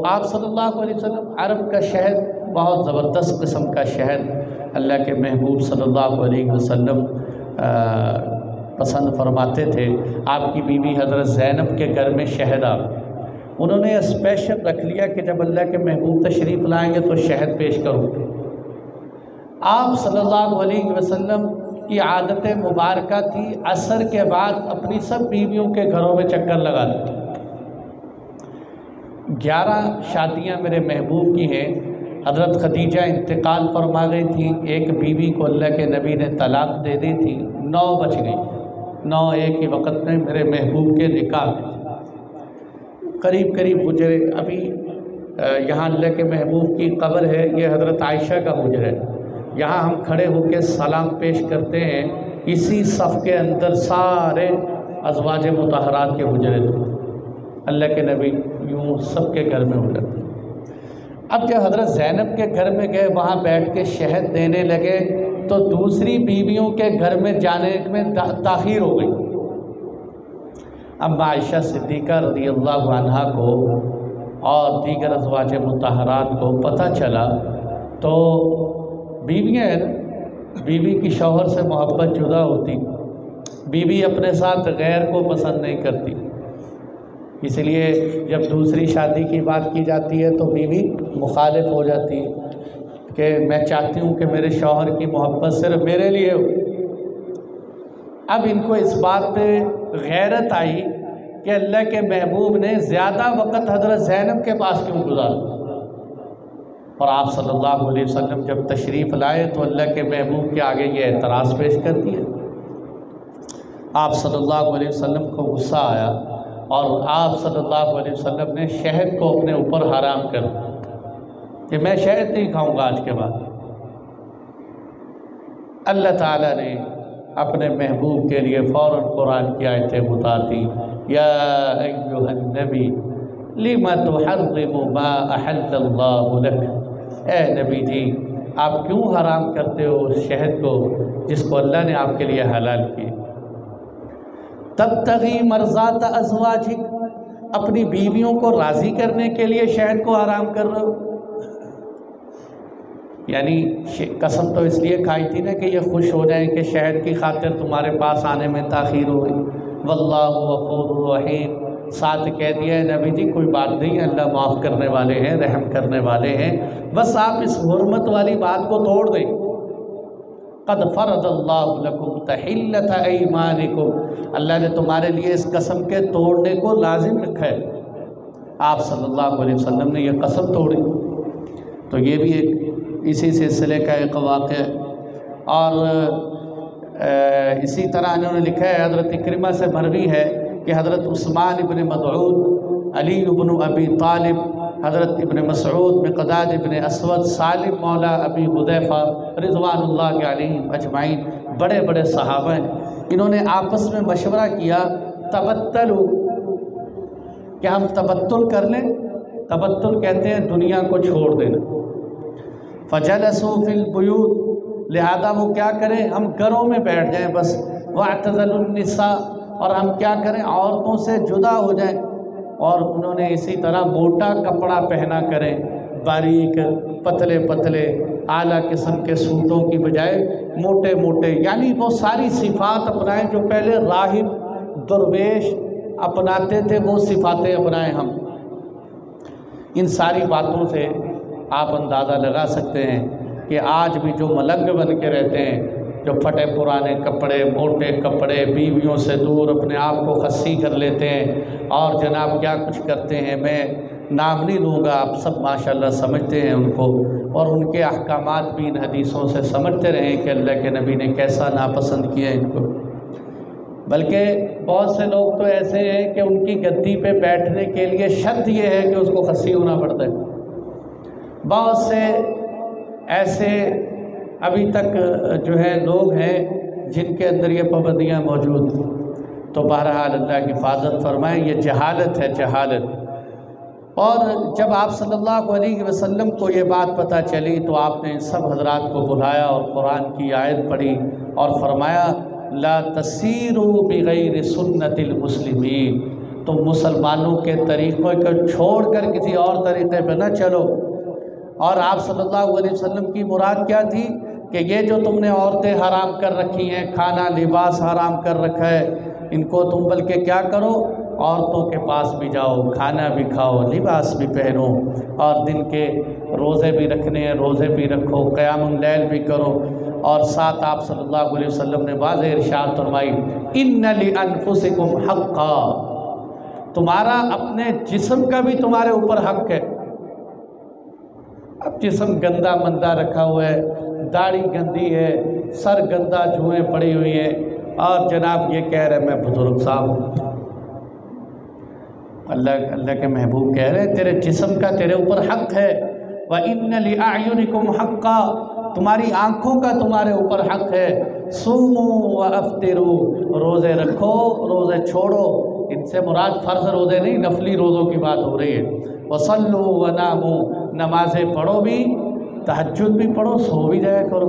آپ صلی اللہ علیہ وسلم، عرب کا شہد بہت زبردست قسم کا شہد اللہ کے محبوب صلی اللہ علیہ وسلم پسند فرماتے تھے۔ آپ کی بیوی حضرت زینب کے گھر میں شہد آ، انہوں نے اسپیشل رکھ لیا کہ جب اللہ کے محبوب تشریف لائیں گے تو شہد پیش کروں گے۔ آپ صلی اللہ علیہ وسلم کی عادت مبارکہ تھی عصر کے بعد اپنی سب بیویوں کے گھروں میں چکر لگاتے۔ 11 شادیاں میرے محبوب کی ہیں۔ حضرت خدیجہ انتقال فرما گئی تھی، ایک بیوی کو اللہ کے نبی نے طلاق دے دی تھی، 9 بچ گئی، 9 ایک ہی وقت میں میرے محبوب کے نکاح میں قریب گزرے۔ ابھی یہاں اللہ کے محبوب کی قبر ہے، یہ حضرت عائشہ کا حجر ہے، یہاں ہم کھڑے ہو کے سلام پیش کرتے ہیں، اسی صف کے اندر سارے ازواج مطہرات کے حجرے تھے، اللہ کے نبی یوں سب کے گھر میں ہو جاتے۔ اب جب حضرت زینب کے گھر میں گئے، وہاں بیٹھ کے شہد دینے لگے تو دوسری بیویوں کے گھر میں جانے میں تاخیر ہو گئی۔ اب عائشہ صدیقہ رضی اللہ عنہا کو اور دیگر ازواج مطہرات کو پتہ چلا تو بیویاں ہیں نا، بیوی کی شوہر سے محبت جدا ہوتی، بیوی اپنے ساتھ غیر کو پسند نہیں کرتی، اس لیے جب دوسری شادی کی بات کی جاتی ہے تو بیوی مخالف ہو جاتی ہے کہ میں چاہتی ہوں کہ میرے شوہر کی محبت صرف میرے لیے ہو۔ اب ان کو اس بات پہ غیرت آئی کہ اللہ کے محبوب نے زیادہ وقت حضرت زینب کے پاس کیوں گزارا، اور آپ صلی اللہ علیہ وسلم جب تشریف لائے تو اللہ کے محبوب کے آگے یہ اعتراض پیش کر دیا۔ آپ صلی اللہ علیہ وسلم کو غصہ آیا اور آپ صلی اللہ علیہ وسلم نے شہد کو اپنے اوپر حرام کر دیا کہ میں شہد نہیں کھاؤں گا آج کے بعد۔ اللہ تعالیٰ نے اپنے محبوب کے لیے فوراً قرآن کی آیتیں اتار دی، یا ایھا النبی لم تحرم ما احل اللہ لک، اے نبی جی آپ کیوں حرام کرتے ہو اس شہد کو جس کو اللہ نے آپ کے لیے حلال کیا۔ تبتغی مرضات ازواجک، اپنی بیویوں کو راضی کرنے کے لیے شہد کو حرام کر رہے ہو، یعنی قسم تو اس لیے کھائی تھی نا کہ یہ خوش ہو جائیں کہ شہد کی خاطر تمہارے پاس آنے میں تاخیر ہو گئی۔ واللہ غفور رحیم، ساتھ کہہ دیا ہے نبی جی کوئی بات نہیں، اللہ معاف کرنے والے ہیں، رحم کرنے والے ہیں، بس آپ اس حرمت والی بات کو توڑ دیں۔ قد فرض اللہ لکم تحلۃ ایمانکم، اللہ نے تمہارے لیے اس قسم کے توڑنے کو لازم رکھا ہے۔ آپ صلی اللہ علیہ وسلم نے یہ قسم توڑی، تو یہ بھی ایک اسی سلسلے کا ایک واقعہ ہے۔ اور اسی طرح انہوں نے لکھا ہے، حضرت اکرمہ سے مروی ہے کہ حضرت عثمان ابن مدعون، علی ابن ابی طالب، حضرت ابن مسعود، مقداد ابن اسود، سالم مولا ابی حذیفہ رضوان اللہ علیہم اجمعین، بڑے بڑے صحابہ ہیں، انہوں نے آپس میں مشورہ کیا تبتلوا، کہ ہم تبتل کر لیں، تبتل کہتے ہیں دنیا کو چھوڑ دینا۔ فجلسوا فی البیوت، لہذا وہ کیا کریں، ہم گھروں میں بیٹھ جائیں بس، واعتزلوا النساء، اور ہم کیا کریں عورتوں سے جدا ہو جائیں، اور انہوں نے اسی طرح موٹا کپڑا پہنا کریں، باریک پتلے پتلے اعلیٰ قسم کے سوٹوں کی بجائے موٹے موٹے، یعنی وہ ساری صفات اپنائیں جو پہلے راہب درویش اپناتے تھے، وہ صفاتیں اپنائیں ہم۔ ان ساری باتوں سے آپ اندازہ لگا سکتے ہیں کہ آج بھی جو ملنگ بن کے رہتے ہیں، جو پھٹے پرانے کپڑے، موٹے کپڑے، بیویوں سے دور اپنے آپ کو خصی کر لیتے ہیں، اور جناب کیا کچھ کرتے ہیں، میں نام نہیں لوں گا، آپ سب ماشاءاللہ سمجھتے ہیں ان کو، اور ان کے احکامات بھی ان حدیثوں سے سمجھتے رہیں کہ اللہ کے نبی نے کیسا ناپسند کیا ان کو۔ بلکہ بہت سے لوگ تو ایسے ہیں کہ ان کی گدی پہ بیٹھنے کے لیے شرط یہ ہے کہ اس کو خصی ہونا پڑتا ہے۔ بہت سے ایسے ابھی تک جو ہے لوگ ہیں جن کے اندر یہ پابندیاں موجود ہیں، تو بہرحال اللہ کی حفاظت فرمائیں، یہ جہالت ہے، جہالت۔ اور جب آپ صلی اللہ علیہ وسلم کو یہ بات پتہ چلی تو آپ نے سب حضرات کو بلایا اور قرآن کی آیت پڑھی اور فرمایا لا تسیروا بغیر سنت المسلمین، تم مسلمانوں کے طریقوں کو چھوڑ کر کسی اور طریقے پہ نہ چلو۔ اور آپ صلی اللہ علیہ وسلم کی مراد کیا تھی کہ یہ جو تم نے عورتیں حرام کر رکھی ہیں، کھانا لباس حرام کر رکھا ہے، ان کو تم بلکہ کیا کرو، عورتوں کے پاس بھی جاؤ، کھانا بھی کھاؤ، لباس بھی پہنو، اور دن کے روزے بھی رکھنے ہیں روزے بھی رکھو، قیام اللیل بھی کرو۔ اور ساتھ آپ صلی اللہ علیہ وسلم نے واضح ارشاد فرمائی، ان لانفسکم حقا، تمہارا اپنے جسم کا بھی تمہارے اوپر حق ہے۔ اب جسم گندا مندہ رکھا ہوا ہے، داڑھی گندی ہے، سر گندا، جوئیں پڑی ہوئی ہیں، اور جناب یہ کہہ رہے میں بزرگ صاحب ہوں۔ اللہ کے محبوب کہہ رہے ہیں تیرے جسم کا تیرے اوپر حق ہے، وَإِنَّ لِأَعْيُنِكُمْ حَقًّا، تمہاری آنکھوں کا تمہارے اوپر حق ہے۔ صُومُوا وَأَفْطِرُوا، روزے رکھو روزے چھوڑو، ان سے مراد فرض روزے نہیں، نفلی روزوں کی بات ہو رہی ہے۔ وَصَلُّوا وَنَامُوا، نمازیں پڑھو بھی، تہجد بھی پڑھو، سو بھی جایا کرو۔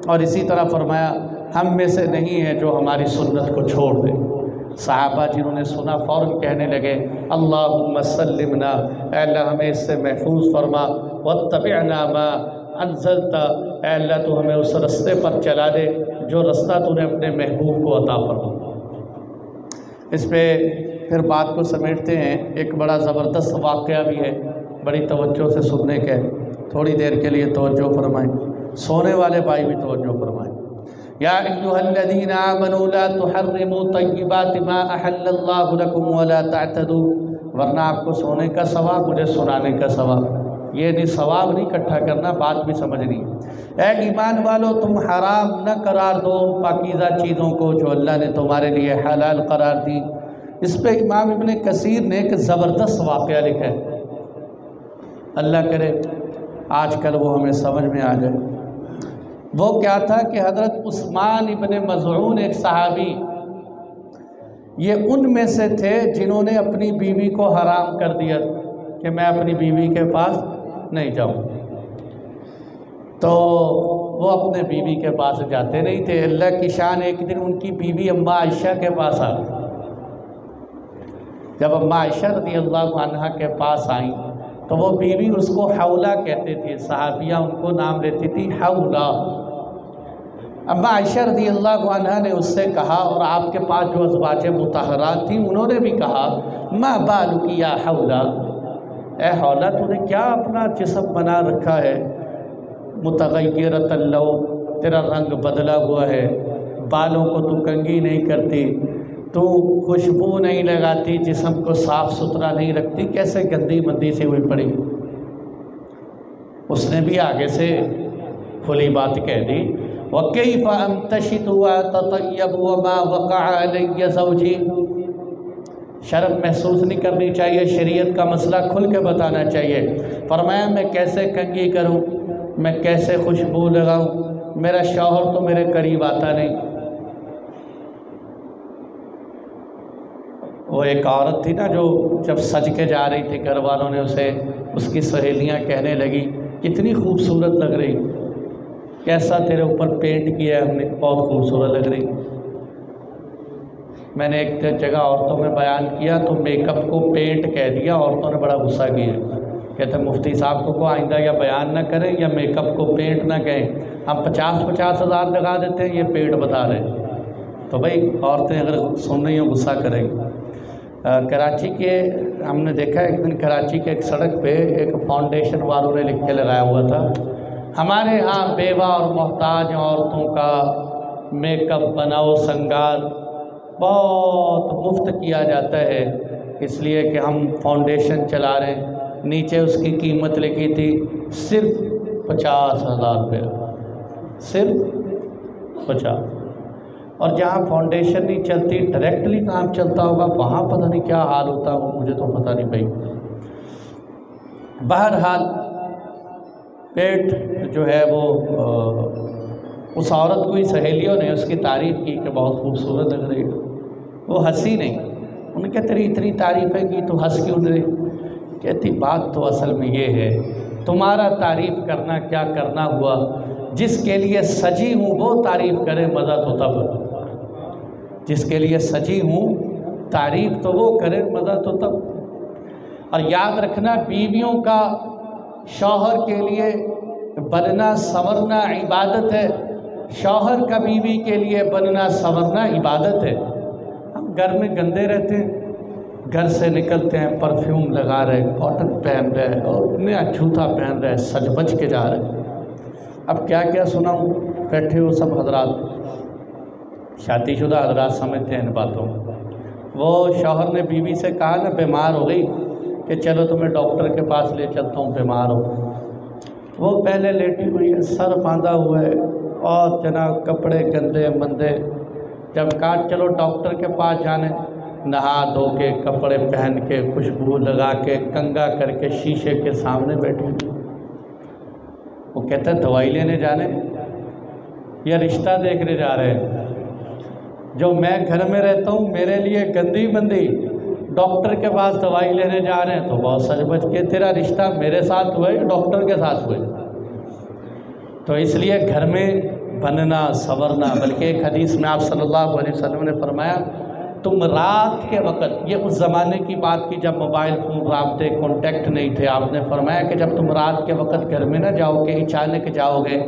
اور اسی طرح فرمایا ہم میں سے نہیں ہے جو ہماری سنت کو چھوڑ دے۔ صحابہ جنہوں نے سنا فوراً کہنے لگے اللہم سلمنا، اے اللہ ہمیں اس سے محفوظ فرما، واتبعنا ما انزلتا، اے اللہ تو ہمیں اس رستے پر چلا دے جو رستہ تو نے اپنے محبوب کو عطا فرما۔ اس پہ پھر بات کو سمیٹتے ہیں، ایک بڑا زبردست واقعہ بھی ہے، بڑی توجہ سے سننے کے، تھوڑی دیر کے لیے توجہ فرمائیں، سونے والے بھائی بھی توجہ فرمائیں۔ یا ایھا الذین آمنوا لا تحرموا طیبات ما احل اللہ لکم ولا تعتدوا، ورنہ آپ کو سونے کا ثواب، مجھے سنانے کا ثواب، یہ نہیں ثواب نہیں اکٹھا کرنا، بات بھی سمجھنی ہے۔ اے ایمان والو تم حرام نہ قرار دو ان پاکیزہ چیزوں کو جو اللہ نے تمہارے لیے حلال قرار دی۔ اس پہ امام ابن کثیر نے ایک زبردست واقعہ لکھا ہے، اللہ کرے آج کل وہ ہمیں سمجھ میں آ جائے۔ وہ کیا تھا کہ حضرت عثمان ابن مظعون ایک صحابی، یہ ان میں سے تھے جنہوں نے اپنی بیوی کو حرام کر دیا کہ میں اپنی بیوی کے پاس نہیں جاؤں، تو وہ اپنے بیوی کے پاس جاتے نہیں تھے۔ اللہ کی شان، ایک دن ان کی بیوی اماں عائشہ کے پاس آ گئی۔ جب اماں عائشہ رضی اللہ عنہا کے پاس آئیں تو وہ بیوی اس کو حولہ کہتے تھے، صحابیہ ان کو نام لیتی تھی حولہ۔ اماں عائشہ رضی اللہ عنہا نے اس سے کہا، اور آپ کے پاس جو ازواج مطہرات تھیں انہوں نے بھی کہا، ما بالک یا حولہ، اے حولہ تو نے کیا اپنا جسم بنا رکھا ہے، متغیرۃ اللون، تیرا رنگ بدلا ہوا ہے، بالوں کو تو کنگھی نہیں کرتی، تو خوشبو نہیں لگاتی، جسم کو صاف ستھرا نہیں رکھتی، کیسے گندی مندی سی ہوئی پڑی۔ اس نے بھی آگے سے کھلی بات کہہ دی، وَكَيْفَ أَمْتَشِطُ وَأَتَطَيَّبُ وَمَا وَقَعَ عَلَيَّ زَوْجِي، شرم محسوس نہیں کرنی چاہیے، شریعت کا مسئلہ کھل کے بتانا چاہیے۔ فرمایا میں کیسے کنگھی کروں، میں کیسے خوشبو لگاؤں، میرا شوہر تو میرے قریب آتا نہیں۔ وہ ایک عورت تھی نا جو جب سج کے جا رہی تھی، گھر والوں نے اسے، اس کی سہیلیاں کہنے لگی کتنی خوبصورت لگ رہی، کیسا تیرے اوپر پینٹ کیا ہے ہم نے، بہت خوبصورت لگ رہی۔ میں نے ایک جگہ عورتوں میں بیان کیا تو میک اپ کو پینٹ کہہ دیا، عورتوں نے بڑا غصہ کیا، کہتے ہیں مفتی صاحب کو آئندہ یا بیان نہ کریں یا میک اپ کو پینٹ نہ کہیں، ہم 50 ہزار لگا دیتے ہیں، یہ پینٹ بتا رہے ہیں۔ تو بھائی عورتیں اگر سن رہی ہوں غصہ کریں گی۔ کراچی کے ہم نے دیکھا ایک دن کراچی کے ایک سڑک پہ ایک فاؤنڈیشن والوں نے لکھ کے لگایا ہوا تھا، ہمارے ہاں بیوہ اور محتاج عورتوں کا میک اپ بناؤ سنگار بہت مفت کیا جاتا ہے، اس لیے کہ ہم فاؤنڈیشن چلا رہے ہیں۔ نیچے اس کی قیمت لکھی تھی صرف 50,000 روپے، صرف 50۔ اور جہاں فاؤنڈیشن نہیں چلتی ڈائریکٹلی کام چلتا ہوگا وہاں پتہ نہیں کیا حال ہوتا ہو، مجھے تو پتہ نہیں بھائی۔ بہرحال پیٹ جو ہے وہ اس عورت کو ہی سہیلیوں نے اس کی تعریف کی کہ بہت خوبصورت لگ رہی ہے، وہ ہنسی نہیں، انہوں نے کہا تیری اتنی تعریفیں کی تو ہنس کیوں نہیں؟ کہتی بات تو اصل میں یہ ہے تمہارا تعریف کرنا کیا کرنا ہوا، جس کے لیے سجی ہوں وہ تعریف کرے مزہ تو تب، جس کے لیے سجی ہوں تعریف تو وہ کرے مزہ تو تب۔ اور یاد رکھنا بیویوں کا شوہر کے لیے بننا سنورنا عبادت ہے، شوہر کا بیوی کے لیے بننا سنورنا عبادت ہے۔ ہم گھر میں گندے رہتے ہیں، گھر سے نکلتے ہیں پرفیوم لگا رہے، کاٹن پہن رہے اور نیا جوتا پہن رہے، سج بج کے جا رہے۔ اب کیا کیا سناؤں، بیٹھے ہو سب حضرات، شادی شدہ حضرات سمجھتے ہیں ان باتوں۔ وہ شوہر نے بیوی سے کہا نا بیمار ہو گئی کہ چلو تمہیں ڈاکٹر کے پاس لے چلتا ہوں، بیمار ہو۔ وہ پہلے لیٹی ہوئی ہے، سر باندھا ہوا ہے اور جناب کپڑے گندے مندے۔ جب کہا چلو ڈاکٹر کے پاس جانے، نہا دھو کے کپڑے پہن کے خوشبو لگا کے کنگا کر کے شیشے کے سامنے بیٹھی ہوئی۔ وہ کہتا ہے دوائی لینے جانے یا رشتہ دیکھنے جا رہے ہیں؟ جو میں گھر میں رہتا ہوں میرے لیے گندی بندی، ڈاکٹر کے پاس دوائی لینے جا رہے ہیں تو بہت سج بج کے۔ تیرا رشتہ میرے ساتھ ہوئے ڈاکٹر کے ساتھ ہوئے؟ تو اس لیے گھر میں بننا سنورنا، بلکہ ایک حدیث میں آپ صلی اللہ علیہ وسلم نے فرمایا تم رات کے وقت، یہ اس زمانے کی بات کی جب موبائل فون رابطے کانٹیکٹ نہیں تھے، آپ نے فرمایا کہ جب تم رات کے وقت گھر میں نہ جاؤ گے، اچانک جاؤ گے،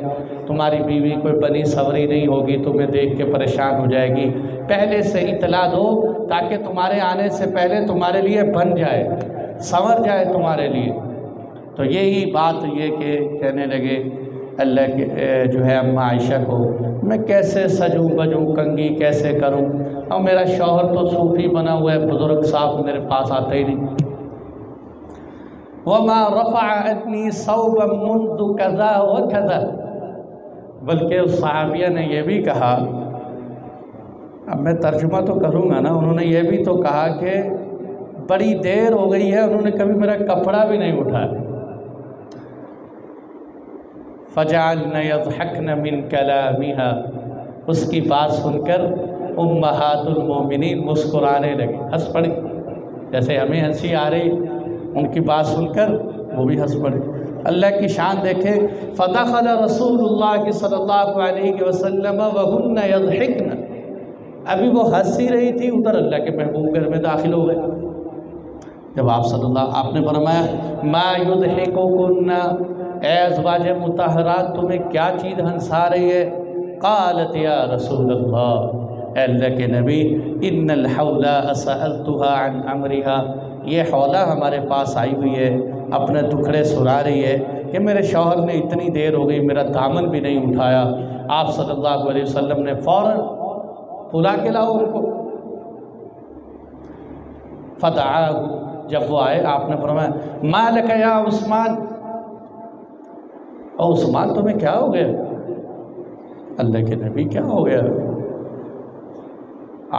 تمہاری بیوی کوئی بنی سوری نہیں ہوگی، تمہیں دیکھ کے پریشان ہو جائے گی، پہلے سے اطلاع دو تاکہ تمہارے آنے سے پہلے تمہارے لیے بن جائے، سنور جائے تمہارے لیے۔ تو یہی بات یہ کہ کہنے لگے اللہ کے جو ہے اماں عائشہ کو، میں کیسے سجوں بجوں، کنگھی کیسے کروں، اور میرا شوہر تو صوفی بنا ہوا ہے، بزرگ صاحب میرے پاس آتے ہی نہیں۔ وَمَا رَفَعَ عَنِّي ثَوْبًا مُنْذُ كَذَا وَكَذَا، بلکہ اس صحابیہ نے یہ بھی کہا، اب میں ترجمہ تو کروں گا نا، انہوں نے یہ بھی تو کہا کہ بڑی دیر ہو گئی ہے، انہوں نے کبھی میرا کپڑا بھی نہیں اٹھایا۔ فَجَعَلْنَ يَضْحَكْنَ مِنْ كَلَامِهَا، اس کی بات سن کر امہات المومنین مسکرانے لگی، ہنس پڑی، جیسے ہمیں ہنسی آ رہی ان کی بات سن کر وہ بھی ہنس پڑی۔ اللہ کی شان دیکھے، فَدَخَلَ رَسُولُ اللَّهِ صلی اللہ علیہ وسلم وَهُنَّ يَضْحِكْنَ، ابھی وہ ہنس ہی رہی تھی، ادھر اللہ کے محبوب گھر میں داخل ہو گئے۔ جب آپ نے فرمایا مَا يُضْحِكُكُنَّ، اے ازواج مطہرات تمہیں کیا چیز ہنسا رہی ہے؟ قالت یا رسول اللہ، اے اللہ کے نبی، ان الحولہ سألتها عن امرها، یہ حولہ ہمارے پاس آئی ہوئی ہے، اپنے دکھڑے سنا رہی ہے کہ میرے شوہر نے اتنی دیر ہو گئی میرا دامن بھی نہیں اٹھایا۔ آپ صلی اللہ علیہ وسلم نے فوراً بلا کے لاؤ ان کو۔ فدعاه، جب وہ آئے آپ نے فرمایا ما لک یا عثمان، اور عثمان تمہیں کیا ہو گیا؟ اللہ کے نبی کیا ہو گیا؟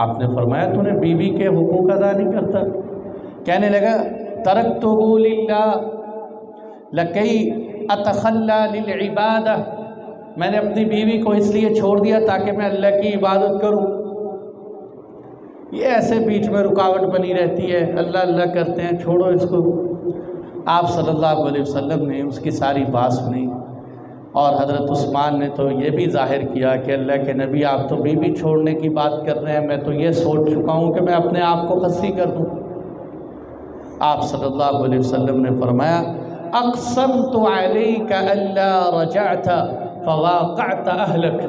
آپ نے فرمایا تو نے بیوی کے حقوق ادا نہیں کرتا۔ کہنے لگا ترکتہ للہ لکی اتخلی للعبادہ، میں نے اپنی بیوی کو اس لیے چھوڑ دیا تاکہ میں اللہ کی عبادت کروں۔ یہ ایسے بیچ میں رکاوٹ بنی رہتی ہے، اللہ اللہ کرتے ہیں، چھوڑو اس کو۔ آپ صلی اللہ علیہ وسلم نے اس کی ساری بات سنی، اور حضرت عثمان نے تو یہ بھی ظاہر کیا کہ اللہ کے نبی آپ تو بیوی چھوڑنے کی بات کر رہے ہیں، میں تو یہ سوچ چکا ہوں کہ میں اپنے آپ کو خصی کر دوں۔ آپ صلی اللہ علیہ وسلم نے فرمایا اقسمت علیک الا رجعت فواقعت اہلک،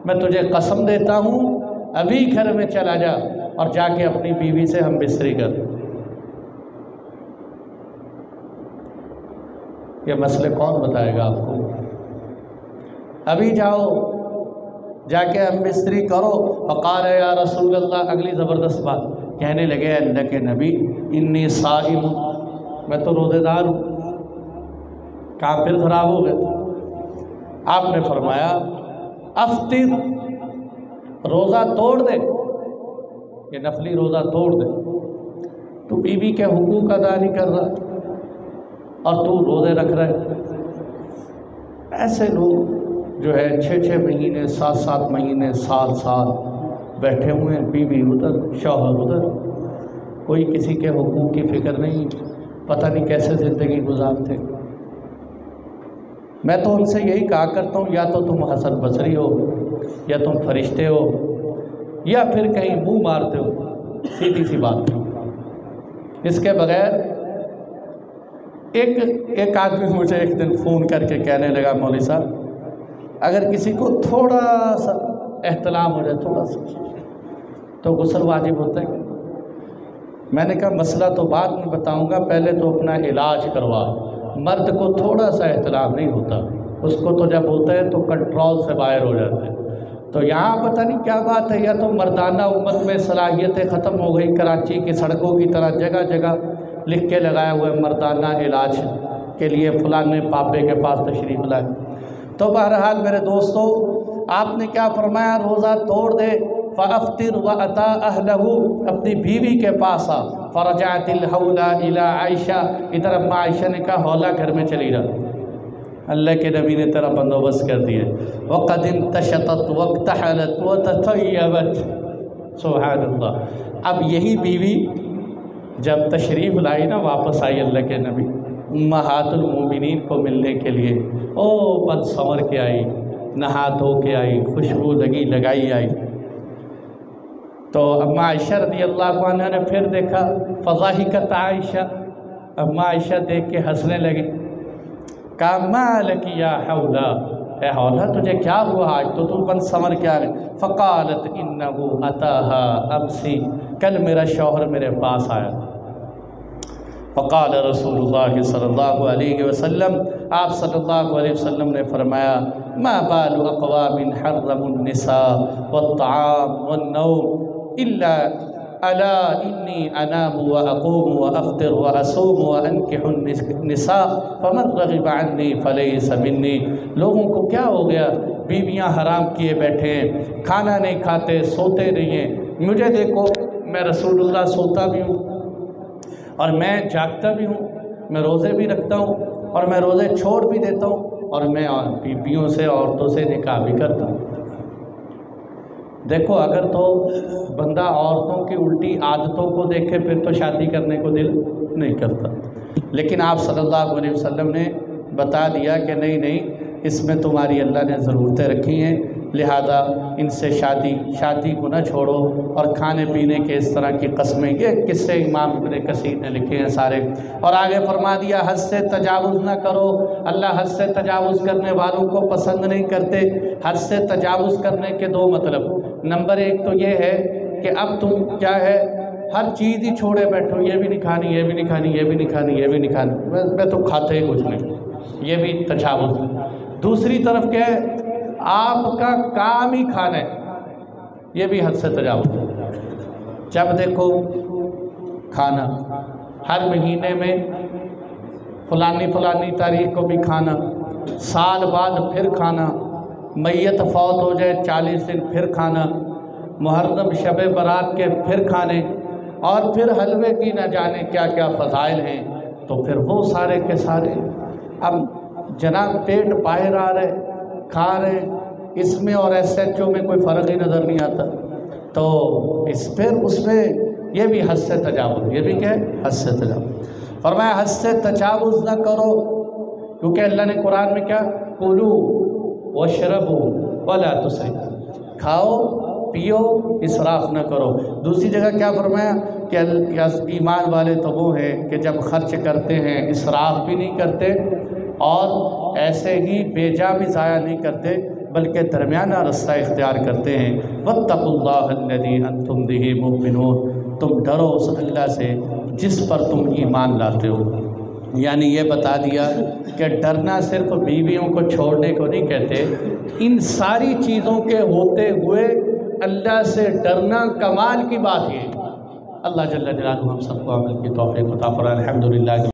میں تجھے قسم دیتا ہوں ابھی گھر میں چلا جا اور جا کے اپنی بیوی سے ہم بستری کر۔ یہ مسئلے کون بتائے گا آپ کو؟ ابھی جاؤ جا کے ہم بستری کرو۔ فقال یا رسول اللہ، اگلی زبردست بات کہنے لگے اللہ کے نبی انی صائم، میں تو روزے دار ہوں۔ کام پھر خراب ہو گئے۔ آپ نے فرمایا افطر، روزہ توڑ دے، یہ نفلی روزہ توڑ دے، تو بیوی کے حقوق ادا نہیں کر رہا اور تو روزے رکھ رہے۔ ایسے لوگ جو ہے 6 مہینے 7 مہینے سال بیٹھے ہوئے ہیں، بیوی ادھر شوہر ادھر، کوئی کسی کے حقوق کی فکر نہیں، پتہ نہیں کیسے زندگی گزارتے۔ میں تو ان سے یہی کہا کرتا ہوں یا تو تم حسن بصری ہو، یا تم فرشتے ہو، یا پھر کہیں منہ مارتے ہو، سیدھی سی بات۔ اس کے بغیر ایک آدمی مجھے ایک دن فون کر کے کہنے لگا مولوی صاحب اگر کسی کو تھوڑا سا احتلام ہو جائے تھوڑا سا تو غسل واجب ہوتا ہے؟ میں نے کہا مسئلہ تو بعد میں بتاؤں گا، پہلے تو اپنا علاج کروا۔ مرد کو تھوڑا سا احتلام نہیں ہوتا، اس کو تو جب ہوتا ہے تو کنٹرول سے باہر ہو جاتے ہیں۔ تو یہاں پتہ نہیں کیا بات ہے، یا تو مردانہ امت میں صلاحیتیں ختم ہو گئی، کراچی کی سڑکوں کی طرح جگہ جگہ لکھ کے لگائے ہوئے مردانہ علاج کے لیے فلاں پاپے کے پاس تشریف لائے۔ تو بہرحال میرے دوستو، آپ نے کیا فرمایا؟ روزہ توڑ دے، فَأَفْطِرْ وَأَتَا أَهْلَهُ، اپنی بیوی کے پاس آ۔ فَرَجَعَتِ الْحَوْلَ إِلَىٰ عَائِشَةَ، ادھر اما عائشہ نے کہا حولہ گھر میں چلی جا، اللہ کے نبی نے تیرا بندوبست کر دیے۔ وَقَدْ انْتَشَطَتْ وَاقْتَحَلَتْ وَتَطَيَّبَتْ، سبحان اللہ۔ اب یہی بیوی جب تشریف لائی نا، واپس آئی اللہ کے نبی امہات المومنین کو ملنے کے لیے، او بد سنور کے آئی، نہا دھو کے آئی، خوشبو لگائی آئی۔ تو اما عائشہ رضی اللہ عنہ نے پھر دیکھا، فضاحکت عائشہ، اما عائشہ دیکھ کے ہنسنے لگی، کہا ما لک یا حولہ، اے حولہ تجھے کیا ہوا آج تو بن سمر کیا گئے؟ فقالت انہو اتاہا امسی، کل میرا شوہر میرے پاس آیا۔ فقال رسول اللہ صلی اللہ علیہ وسلم، آپ صلی اللہ علیہ وسلم نے فرمایا، ما بال اقوام حرموا النساء والطعام والنوم الا الا انی انام واقوم وافطر واصوم وانکح النساء فمن رغب عنی فلیس منی۔ لوگوں کو کیا ہو گیا؟ بیویاں حرام کیے بیٹھے ہیں، کھانا نہیں کھاتے، سوتے نہیں ہیں۔ مجھے دیکھو، میں رسول اللہ سوتا بھی ہوں اور میں جاگتا بھی ہوں، میں روزے بھی رکھتا ہوں اور میں روزے چھوڑ بھی دیتا ہوں، اور میں بیویوں سے، عورتوں سے نکاح بھی کرتا ہوں۔ دیکھو، اگر تو بندہ عورتوں کی الٹی عادتوں کو دیکھے پھر تو شادی کرنے کو دل نہیں کرتا، لیکن آپ صلی اللہ علیہ وسلم نے بتا دیا کہ نہیں، اس میں تمہاری اللہ نے ضرورتیں رکھی ہیں، لہذا ان سے شادی کو نہ چھوڑو، اور کھانے پینے کے اس طرح کی قسمیں، یہ قصے امام ابن کثیر نے لکھے ہیں سارے۔ اور آگے فرما دیا حد سے تجاوز نہ کرو، اللہ حد سے تجاوز کرنے والوں کو پسند نہیں کرتے۔ حد سے تجاوز کرنے کے دو مطلب، نمبر ایک تو یہ ہے کہ اب تم کیا ہے، ہر چیز ہی چھوڑے بیٹھو، یہ بھی نہیں کھانی، یہ بھی نہیں کھانی، یہ بھی نہیں کھانی، یہ بھی نہیں کھانی، میں تو کھاتے ہی کچھ نہیں، یہ بھی تجاوز۔ دوسری طرف کیا ہے، آپ کا کام ہی کھانا ہے، یہ بھی حد سے تجاوز۔ جب دیکھو کھانا، ہر مہینے میں فلانی تاریخ کو بھی کھانا، سال بعد پھر کھانا، میت فوت ہو جائے 40 دن پھر کھانا، محرم شب برات کے پھر کھانے، اور پھر حلوے کی نہ جانے کیا کیا فضائل ہیں، تو پھر وہ سارے کے سارے اب جناب پیٹ باہر آ رہے، کھا رہے، اس میں اور ایس ایچ او میں کوئی فرق ہی نظر نہیں آتا۔ تو اس میں یہ بھی حد سے تجاوز، یہ بھی کیا ہے، حد سے تجاوز۔ فرمایا حد سے تجاوز نہ کرو، کیونکہ اللہ نے قرآن میں کیا، کلوا واشربوا ولا تسرفوا، کھاؤ پیو، اسراف نہ کرو۔ دوسری جگہ کیا فرمایا کہ ایمان والے تو وہ ہیں کہ جب خرچ کرتے ہیں اسراف بھی نہیں کرتے، اور ایسے ہی بے جا بھی ضائع نہیں کرتے، بلکہ درمیانہ رستہ اختیار کرتے ہیں۔ واتقوا اللہ الذی انتم بہ مؤمنون، تم ڈرو اس اللہ سے جس پر تم ایمان لاتے ہو۔ یعنی یہ بتا دیا کہ ڈرنا صرف بیویوں کو چھوڑنے کو نہیں کہتے، ان ساری چیزوں کے ہوتے ہوئے اللہ سے ڈرنا کمال کی بات ہے۔ اللہ جل جلالہ ہم سب کو عمل کی توفیق عطا فرمائے۔ الحمدللہ۔